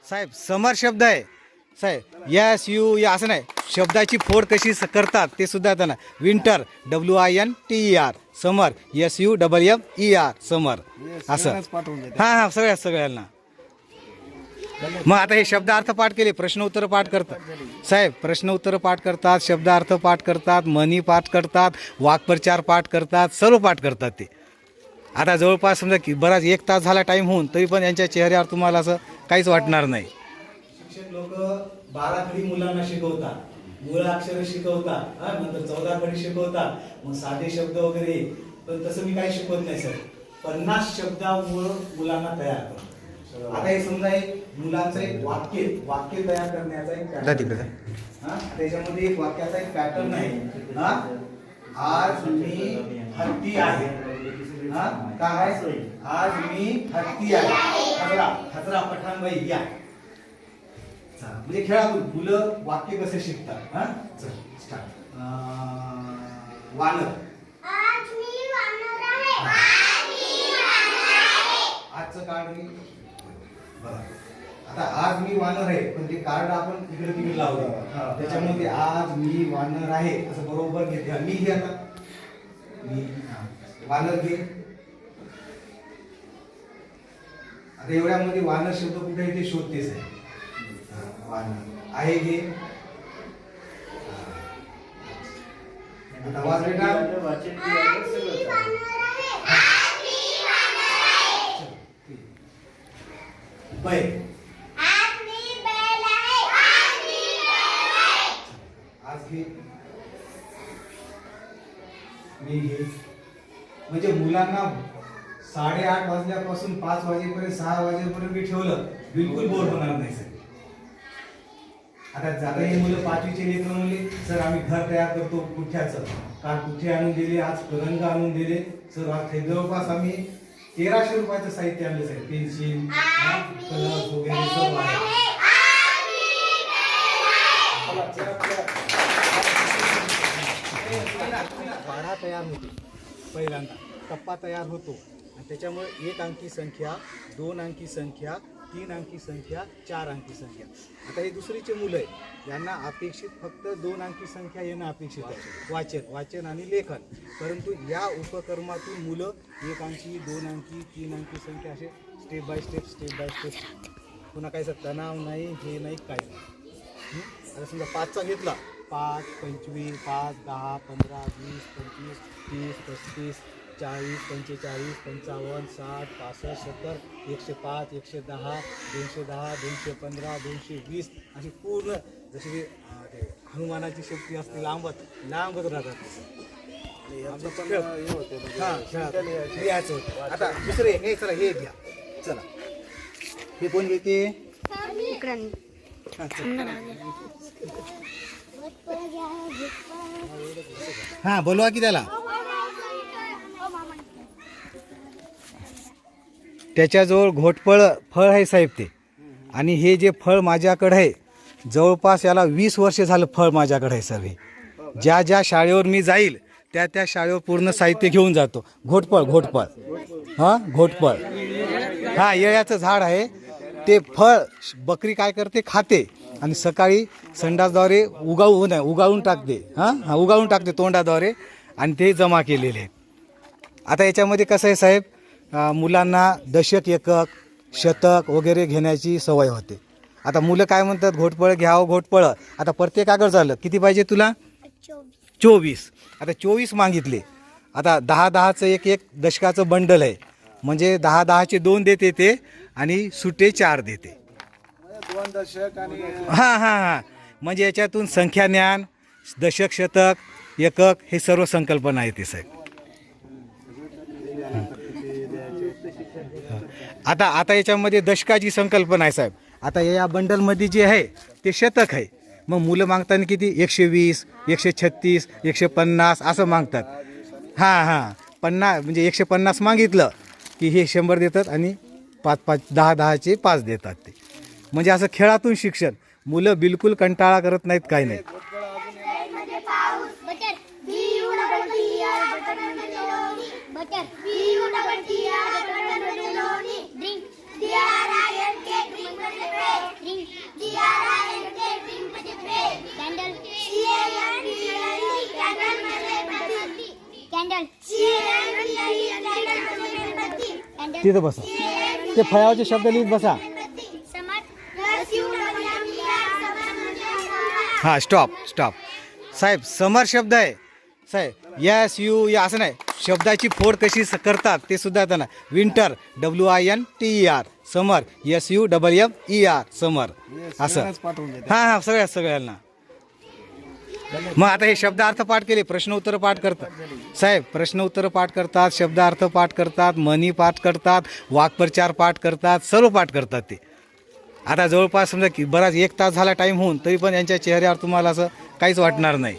साहेब समर शब्द आहे साहेब, yes you या असं नाही, शब्दाची फोड कशी करतात ते सुद्धा त्यांना. विंटर WINTER, समर SUMMER, समर असं. हां हां सगळ्यांना. मग आता हे शब्द अर्थ पाठ केले, प्रश्न उत्तर पाठ करतात साहेब, प्रश्न उत्तर पाठ करतात, शब्द अर्थ पाठ करतात, म्हणी पाठ करतात, वाक्प्रचार पाठ करतात, सर्व पाठ करतात ते. आता जवळपास समजा की बराच 1 तास झाला टाईम होऊन, तरी पण यांच्या चेहऱ्यावर तुम्हाला असं काहीच वाटणार नाही. शिक्षक लोक 12 खडी मुलांना शिकवतात, मूळाक्षर शिकवतात, नंतर 14 खडी शिकवतात, मग साधे शब्द वगैरे. पण तसं मी काही शिकवत नाही सर. 50 शब्दामुळे मुलांना तयार करतो. आता हे समजा एक मुलांचं एक वाक्य तयार करण्याचा एक त्याच्यामध्ये एक वाक्याचा एक पॅटर्न आहे. आज मी हत्ती आहे. काय आज मी हत्ती आहे. हजरा पठाणबाई या. म्हणजे खेळातून मुलं वाक्य कसे शिकतात. चल स्टार्ट. वानर. आज मी वानर आहे. आज मी वानर आहे. आजचं कार्ड मी बघा. आता आज मी वानर आहे, पण ते कार्ड आपण इकडे तिकडे लावलं, त्याच्यामध्ये आज मी वानर आहे असं बरोबर घेते. मी घे आता, मी वानर घे. आता एवढ्यामध्ये वानर शब्द कुठे आहे ते शोधतेच आहे. वानर आहे घे. आता वाच बेटा. बैल. आज मी बैल आहे. आज मी बैल आहे. आज घे. मी घे. म्हणजे मुलांना 8:30 वाजल्यापासून 5 वाजेपर्यंत 6 वाजेपर्यंत मी ठेवलं, बिलकुल बोर होणार नाही सर. आता जाता हे मुलं 5वीचे लेकरं म्हणले सर आम्ही घर तयार करतो पुठ्याचं. काल पुठे आणून दिले, आज पलंग आणून दिले सर. आज जवळपास आम्ही 1300 रुपयाचं साहित्य आणलं साहेब. पेन्सिल, कलर वगैरे सर्व आहे. पाढा तयार होतो पहिल्यांदा, टप्पा तयार होतो, आणि त्याच्यामुळे 1 अंकी संख्या, 2 अंकी संख्या, 3 अंकी संख्या, 4 अंकी संख्या. आता हे दुसरीचे मुलं आहेत, यांना अपेक्षित फक्त 2 अंकी संख्या येणं अपेक्षित आहे, वाचन आणि लेखन. परंतु या उपक्रमातून मुलं 1 अंकी, 2 अंकी, 3 अंकी संख्या असे स्टेप बाय स्टेप. पुन्हा काही तणाव नाही, हे नाही, काय नाही. आता समजा 5चा घेतला, 5, 25, 5, 10, 15, 20, 25, 30, 35, 40, 45, 55, 60, 65, 70, 105, 110, 210, 215, 220 अशी पूर्ण जशी हनुमानाची शक्ती असते, लांबत राहतात. आता दुसरे हे चला हे घ्या. चला हे कोण घेते. हा बोलवा की त्याला. त्याच्याजवळ घोटफळ फळ आहे साहेब ते. आणि हे जे फळ माझ्याकडे आहे, जवळपास याला 20 वर्ष झालं फळ माझ्याकडे आहे सर. हे ज्या शाळेवर मी जाईल त्या शाळेवर पूर्ण साहित्य घेऊन जातो. घोटफळ घोटफळ हा येळ्याचं झाड आहे. ते फळ बकरी काय करते, खाते, आणि सकाळी संडासद्वारे उगाळून टाकते तोंडाद्वारे, आणि ते जमा केलेले आहेत. आता याच्यामध्ये कसं आहे साहेब, मुलांना दशक, एकक, शतक वगैरे घेण्याची सवय होते. आता मुलं काय म्हणतात, घोटफळ घ्यावं घोटफळ. आता प्रत्येक कागद झालं, किती पाहिजे तुला. 24. आता 24 मागितले. आता 10-10चं एक दशकाचं बंडल आहे, म्हणजे 10-10चे 2 देते ते, आणि सुटे 4 देते. 2 दशक आणि हां म्हणजे याच्यातून संख्या ज्ञान, दशक, शतक, एकक हे सर्व संकल्पना आहे ते साहेब. आता याच्यामध्ये दशकाची संकल्पना आहे साहेब. आता या बंडलमध्ये जे आहे ते शतक आहे. मग मुलं मागताना किती, 120, 136, 150 असं मागतात. हां 50 म्हणजे 150 मागितलं की हे 100 देतात, आणि 5-5, 10-10चे 5 देतात ते. म्हणजे असं खेळातून शिक्षण. मुलं बिलकुल कंटाळा करत नाहीत, काही नाही. Drink. तिथं बसा. ते फळावरचे शब्द लिहित बसा. हां स्टॉप स्टॉप. साहेब समर शब्द आहे साहेब. यस यू या असं नाही. शब्दाची फोड कशी करतात ते सुद्धा त्यांना. विंटर WINTER समर SUMMER समर असं. पाठवून देते. हां हां सगळ्यांना. मग आता हे शब्द अर्थ पाठ केले, प्रश्न उत्तर पाठ करतात साहेब. प्रश्न उत्तर पाठ करतात, शब्द अर्थ पाठ करतात, म्हणी पाठ करतात, वाक्प्रचार पाठ करतात, सर्व पाठ करतात ते. आता जवळपास समजा की बराच 1 तास झाला टाईम होऊन, तरी पण यांच्या चेहऱ्यावर तुम्हाला असं काहीच वाटणार नाही.